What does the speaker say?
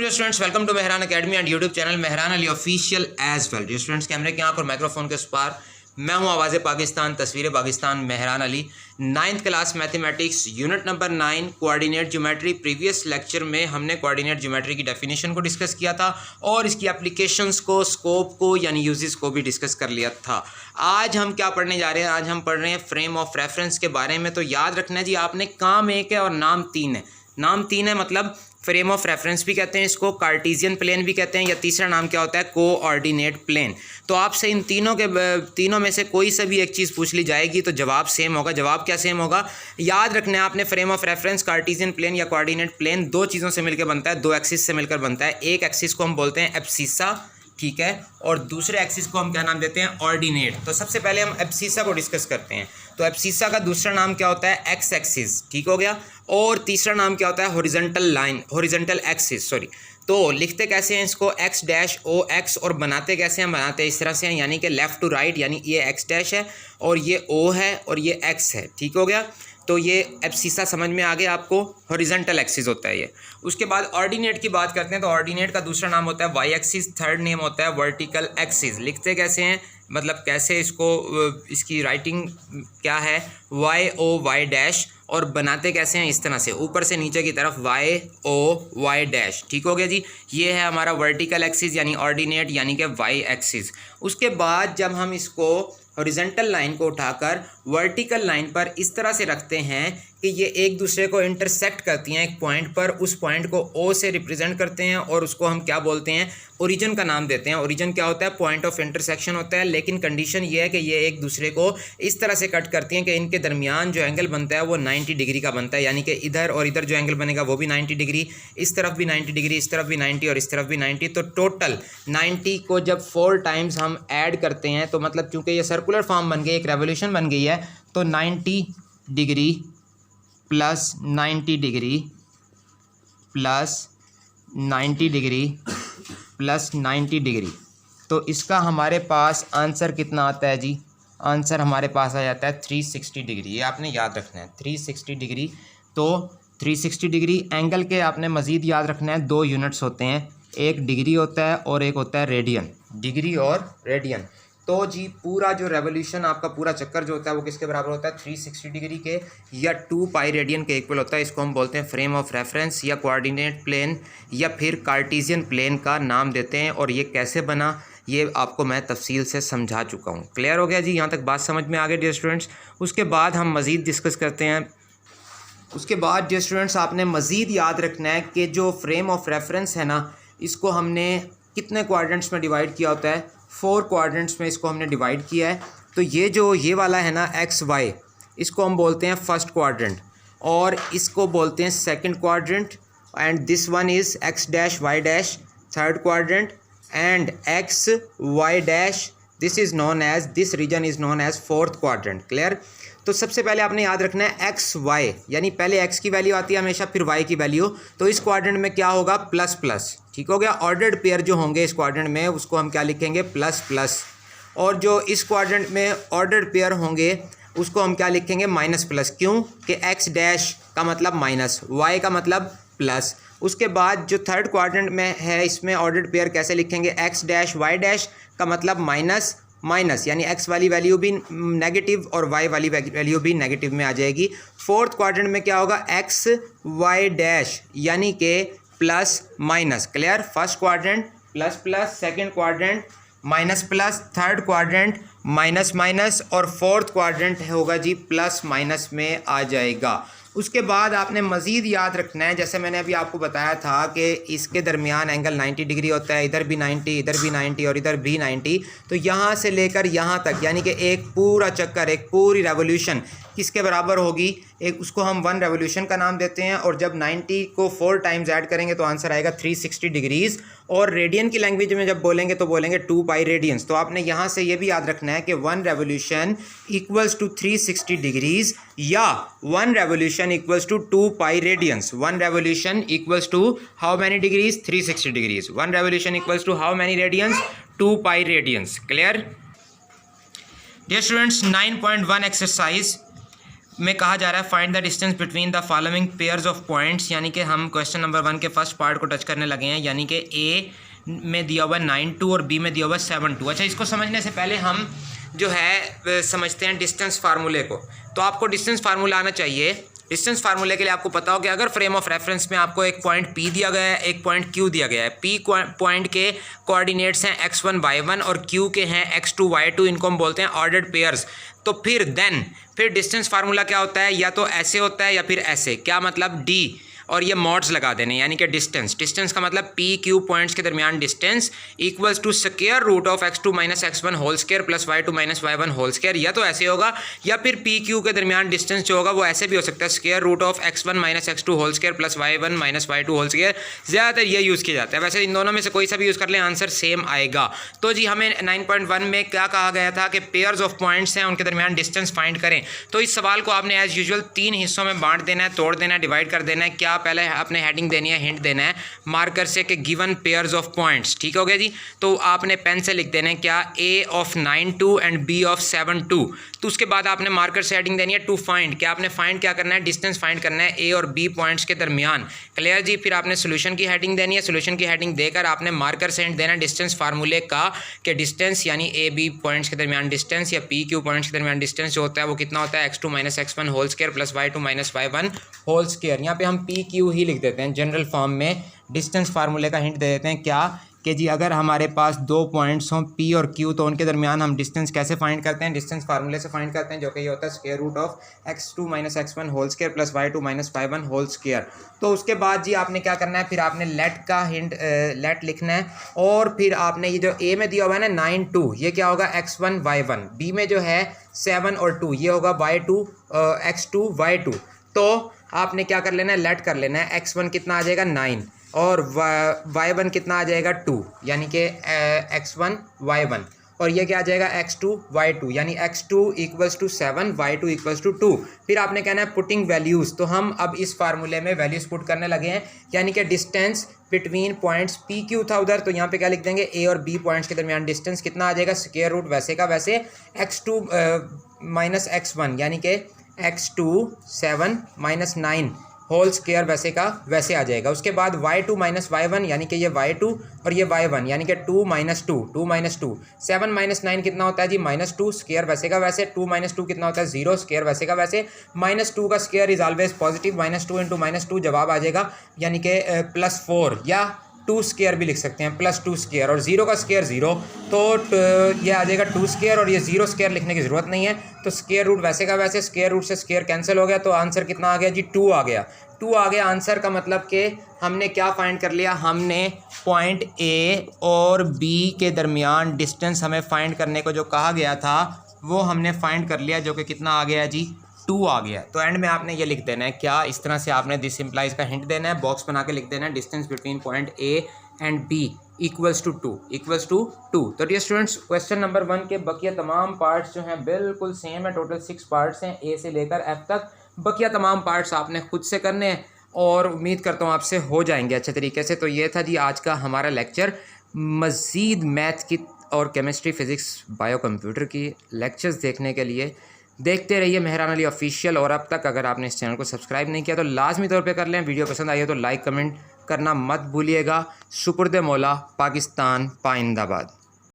Dear students, welcome to Mehran academy and YouTube channel Mehran Ali official as well. Dear students, कैमरे की आंख और microphone के उस पार मैं हूं आवाज़ पाकिस्तान, तस्वीर Pakistan, Mehran Ali. 9th class mathematics unit number 9 coordinate geometry. Previous lecture में हमने कोऑर्डिनेट ज्योमेट्री की डेफिनेशन को डिस्कस किया था और इसकी एप्लीकेशंस को, स्कोप को यानी यूजेस को भी डिस्कस कर लिया था। आज हम क्या पढ़ने जा रहे हैं? आज हम पढ़ रहे हैं फ्रेम ऑफ रेफरेंस के बारे में। तो याद रखना है जी, आपने काम एक है और नाम तीन है। नाम तीन है मतलब फ्रेम ऑफ रेफरेंस भी कहते हैं इसको, कार्टेशियन प्लेन भी कहते हैं, या तीसरा नाम क्या होता है, कोऑर्डिनेट प्लेन। तो आपसे इन तीनों में से कोई सा भी एक चीज़ पूछ ली जाएगी तो जवाब सेम होगा। जवाब क्या सेम होगा? याद रखना है आपने, frame of reference Cartesian plane या कोऑर्डिनेट प्लेन दो चीज़ों से मिलकर बनता है, दो एक्सिस से मिलकर बनता है। एक एक्सिस को हम बोलते हैं एब्सिसा, ठीक है, और दूसरे एक्सिस को हम क्या नाम देते हैं? ऑर्डिनेट। तो सबसे पहले हम एब्सिसा को डिस्कस करते हैं। तो एब्सिसा का दूसरा नाम क्या होता है? एक्स एक्सिस, ठीक हो गया। और तीसरा नाम क्या होता है? Horizontal line, horizontal axis, sorry. तो लिखते कैसे हैं इसको? एक्स डैश ओ एक्स, और बनाते कैसे हैं? बनाते इस तरह से हैं, यानी कि लेफ़्ट टू राइट, यानी ये एक्स डैश है और ये ओ है और ये एक्स है, ठीक हो गया। तो ये एब्सिसा समझ में आ गया आपको, हॉरिजॉन्टल एक्सिस होता है ये। उसके बाद ऑर्डिनेट की बात करते हैं। तो ऑर्डिनेट का दूसरा नाम होता है वाई एक्सिस, थर्ड नेम होता है वर्टिकल एक्सिस। लिखते कैसे हैं, मतलब कैसे इसको, इसकी राइटिंग क्या है? वाई ओ वाई डैश, और बनाते कैसे हैं? इस तरह से, ऊपर से नीचे की तरफ वाई ओ वाई डैश, ठीक हो गया जी। ये है हमारा वर्टिकल एक्सिस यानी ऑर्डिनेट, यानी कि वाई एक्सिस। उसके बाद जब हम इसको हॉरिजॉन्टल लाइन को उठाकर वर्टिकल लाइन पर इस तरह से रखते हैं कि ये एक दूसरे को इंटरसेक्ट करती हैं एक पॉइंट पर, उस पॉइंट को ओ से रिप्रेजेंट करते हैं और उसको हम क्या बोलते हैं? ओरिजिन का नाम देते हैं। ओरिजिन क्या होता है? पॉइंट ऑफ इंटरसेक्शन होता है। लेकिन कंडीशन ये है कि ये एक दूसरे को इस तरह से कट करती हैं कि इनके दरमियान जो एंगल बनता है वो 90 डिग्री का बनता है, यानी कि इधर और इधर जो एंगल बनेगा वो भी 90 डिग्री, इस तरफ भी 90 डिग्री, इस तरफ भी 90 और इस तरफ भी 90। तो टोटल 90 को जब 4 टाइम्स हम ऐड करते हैं तो मतलब चूँकि ये सर्कुलर फॉर्म बन गई, एक रेवोल्यूशन बन गई है, तो 90 degree plus 90 degree plus 90 degree plus 90 degree, तो इसका हमारे पास आंसर कितना आता है जी? आंसर हमारे पास आ जाता है 360 डिग्री। ये आपने याद रखना है, 360 डिग्री। तो 360 डिग्री एंगल के आपने मज़ीद याद रखना है, दो यूनिट्स होते हैं, एक डिग्री होता है और एक होता है रेडियन, डिग्री और रेडियन। तो जी पूरा जो रेवोल्यूशन, आपका पूरा चक्कर जो होता है वो किसके बराबर होता है? 360 डिग्री के, या 2 पाई रेडियन के इक्वल होता है। इसको हम बोलते हैं फ्रेम ऑफ रेफरेंस या कोऑर्डिनेट प्लेन या फिर कार्टेशियन प्लेन का नाम देते हैं। और ये कैसे बना ये आपको मैं तफसील से समझा चुका हूँ। क्लियर हो गया जी? यहाँ तक बात समझ में आ गई डियर स्टूडेंट्स? उसके बाद हम मज़ीद डिस्कस करते हैं। उसके बाद डियर स्टूडेंट्स, आपने मज़ीद याद रखना है कि जो फ्रेम ऑफ रेफरेंस है ना, इसको हमने कितने क्वाड्रेंट्स में डिवाइड किया होता है? 4 क्वाड्रेंट्स में इसको हमने डिवाइड किया है। तो ये वाला है ना एक्स वाई, इसको हम बोलते हैं फर्स्ट क्वाड्रेंट, और इसको बोलते हैं second quadrant, and this one is X dash Y dash third quadrant, and X Y dash this is known as, this region is known as fourth quadrant. Clear? तो सबसे पहले आपने याद रखना है एक्स वाई, यानी पहले एक्स की वैल्यू आती है हमेशा, फिर वाई की वैल्यू। तो इस क्वाड्रेंट में क्या होगा? प्लस प्लस, ठीक हो गया। ऑर्डर्ड पेयर जो होंगे इस क्वाड्रेंट में उसको हम क्या लिखेंगे? Plus plus. और जो इस क्वाड्रेंट में ऑर्डर्ड पेयर होंगे उसको हम क्या लिखेंगे? Minus plus. क्यों? कि एक्स डैश का मतलब माइनस, वाई का मतलब प्लस। उसके बाद जो थर्ड क्वाड्रेंट में है इसमें ऑर्डर्ड पेयर कैसे लिखेंगे? एक्स डैश वाई डैश का मतलब माइनस माइनस, यानी एक्स वाली वैल्यू भी नेगेटिव और वाई वाली वैल्यू भी नेगेटिव में आ जाएगी। फोर्थ क्वाड्रेंट में क्या होगा? एक्स वाई डैश, यानी कि plus minus. Clear? First quadrant plus plus, second quadrant minus plus, third quadrant minus minus, और फोर्थ क्वाड्रेंट होगा जी प्लस माइनस में आ जाएगा। उसके बाद आपने मज़ीद याद रखना है, जैसे मैंने अभी आपको बताया था कि इसके दरमियान एंगल 90 डिग्री होता है, इधर भी 90, इधर भी 90 और इधर भी 90। तो यहाँ से लेकर यहाँ तक, यानी कि एक पूरा चक्कर, एक पूरी रेवोल्यूशन किसके बराबर होगी? एक, उसको हम 1 रेवोल्यूशन का नाम देते हैं। और जब 90 को 4 टाइम्स ऐड करेंगे तो आंसर आएगा 360 डिग्रीज़। और रेडियन की लैंग्वेज में जब बोलेंगे तो बोलेंगे 2 पाई रेडियंस। तो आपने यहाँ से ये भी याद रखना है कि 1 रेवोल्यूशन इक्वल्स टू 360 डिग्रीज़, या 1 revolution equals to 2 pi radians. 1 revolution equals to how many degrees? 360 degrees. 1 revolution equals to how many radians? 2 pi radians. Clear? Dear students, 9.1 exercise में कहा जा रहा है find the distance between the following pairs of points, यानी कि हम question number 1 के first part को टच करने लगे हैं, यानी कि ए में दिया हुआ 9 2 और बी में दिया हुआ 7 2। अच्छा, इसको समझने से पहले हम जो है समझते हैं डिस्टेंस फार्मूले को। तो आपको डिस्टेंस फार्मूला आना चाहिए। डिस्टेंस फार्मूले के लिए आपको पता हो कि अगर फ्रेम ऑफ रेफरेंस में आपको एक पॉइंट P दिया गया है, एक पॉइंट Q दिया गया है, P पॉइंट के कोऑर्डिनेट्स हैं x1 y1 और Q के हैं x2 y2, इनको हम बोलते हैं ऑर्डर्ड पेयर्स। तो फिर डिस्टेंस फार्मूला क्या होता है, या तो ऐसे होता है या फिर ऐसे। क्या मतलब, D और ये मॉड्स लगा देने, यानी कि डिस्टेंस का मतलब पी क्यू पॉइंट्स के दरमियान distance equals to square root of x2 minus x1 whole square plus y2 minus y1 whole square. या तो ऐसे होगा, या फिर पी क्यू के दरमियान डिस्टेंस जो होगा वो ऐसे भी हो सकता है, square root of x1 minus x2 whole square plus y1 minus y2 whole square. ज़्यादातर ये यूज़ किया जाता है। वैसे इन दोनों में से कोई सा भी यूज़ कर लें, आंसर सेम आएगा। तो जी हमें 9.1 में क्या कहा गया था कि पेयर्स ऑफ पॉइंट्स हैं, उनके दरमियान डिस्टेंस फाइंड करें। तो इस सवाल को आपने एज यूजुअल 3 हिस्सों में बांट देना है, तोड़ देना है, डिवाइड कर देना है। क्या पहले आपने हेडिंग देनी है, हिंट देना है मार्कर से कि गिवन पेयर्स ऑफ पॉइंट्स। ठीक हो गया जी। तो आपने पेन से लिख देना है क्या, ए ऑफ 9 2 एंड बी ऑफ 7 2। तो उसके बाद आपने मार्कर से हेडिंग देनी है टू फाइंड। क्या आपने फाइंड क्या करना है, डिस्टेंस फाइंड करना है ए और बी पॉइंट्स के दरमियान। क्लियर जी। फिर आपने सोल्यूशन की हेडिंग देनी है, सोल्यूशन की हेडिंग देकर आपने मार्कर से हिंट देना है डिस्टेंस फार्मूले का, कि डिस्टेंस यानी ए बी पॉइंट्स के दरमियान डिस्टेंस या पी क्यू पॉइंट्स के दरमियान डिस्टेंस जो होता है वो कितना होता है, x2 minus x1 whole square plus y2 minus y1 whole square. यहाँ पे हम पी क्यू ही लिख देते हैं जनरल फॉर्म में। डिस्टेंस फार्मूले का हिंट दे देते हैं क्या, कि जी अगर हमारे पास 2 पॉइंट्स हों P और Q, तो उनके दरमियान हम डिस्टेंस कैसे फाइंड करते हैं, डिस्टेंस फार्मूले से फाइंड करते हैं, जो कि ये होता है square root of x2 minus x1 whole square plus y2 minus y1 whole square. तो उसके बाद जी आपने क्या करना है, फिर आपने लेट का हिंट लेट लिखना है, और फिर आपने ये जो A में दिया हुआ है ना 9 2, ये क्या होगा x1 y1, B में जो है 7 और 2 ये होगा y2 x2 y2। तो आपने क्या कर लेना है, लेट कर लेना है। x1 कितना आ जाएगा 9 और y1 कितना आ जाएगा 2, यानी कि x1 y1, और ये क्या आ जाएगा x2 y2, यानी x2 equals to 7 y2 equals to 2। फिर आपने कहना है पुटिंग वैल्यूज़। तो हम अब इस फार्मूले में वैल्यूज़ पुट करने लगे हैं, यानी कि distance between points P Q था उधर, तो यहाँ पे क्या लिख देंगे, ए और बी पॉइंट्स के दरमियान डिस्टेंस कितना आ जाएगा, स्क्वायर रूट वैसे का वैसे x2 माइनस x1, यानी कि x2 7 माइनस 9 होल स्क्वायर वैसे का वैसे आ जाएगा। उसके बाद y2 माइनस y1, यानी कि ये y2 और ये y1, यानी कि 2 माइनस 2 7 माइनस 9 कितना होता है जी, -2 स्क्वायर वैसे का वैसे। 2 माइनस 2 कितना होता है, 0 स्क्वायर वैसे का वैसे। -2 का square is always positive, -2 into -2 जवाब आ जाएगा, यानी कि +4, या 2 स्क्वायर भी लिख सकते हैं, +2 स्क्वायर, और 0 का स्क्वायर 0, तो ये आ जाएगा 2 स्क्वायर, और ये 0 स्क्वायर लिखने की ज़रूरत नहीं है। तो स्क्वायर रूट वैसे का वैसे, स्क्वायर रूट से स्क्वायर कैंसिल हो गया, तो आंसर कितना आ गया जी, 2 आ गया। 2 आ गया आंसर का मतलब कि हमने क्या फाइंड कर लिया, हमने पॉइंट ए और बी के दरमियान डिस्टेंस हमें फाइंड करने को जो कहा गया था वो हमने फाइंड कर लिया, जो कि कितना आ गया जी, 2 आ गया। तो एंड में आपने ये लिख देना है क्या, इस तरह से आपने दिस इम्प्लाइज का हिंट देना है, बॉक्स बना के लिख देना है distance between point A and B equals to 2। तो डियर स्टूडेंट्स, क्वेश्चन नंबर 1 के बकिया तमाम पार्ट्स जो हैं बिल्कुल सेम है। टोटल 6 पार्ट्स हैं, ए से लेकर एफ तक। बकिया तमाम पार्ट्स आपने खुद से करने हैं, और उम्मीद करता हूँ आपसे हो जाएंगे अच्छे तरीके से। तो ये था जी आज का हमारा लेक्चर। मज़ीद मैथ की और केमिस्ट्री, फिज़िक्स, बायो कंप्यूटर की लेक्चर्स देखने के लिए देखते रहिए मेहरान अली ऑफिशियल। और अब तक अगर आपने इस चैनल को सब्सक्राइब नहीं किया तो लाजमी तौर पे कर लें। वीडियो पसंद आई हो तो लाइक कमेंट करना मत भूलिएगा। शुक्र दे मौला, पाकिस्तान पाइंदाबाद।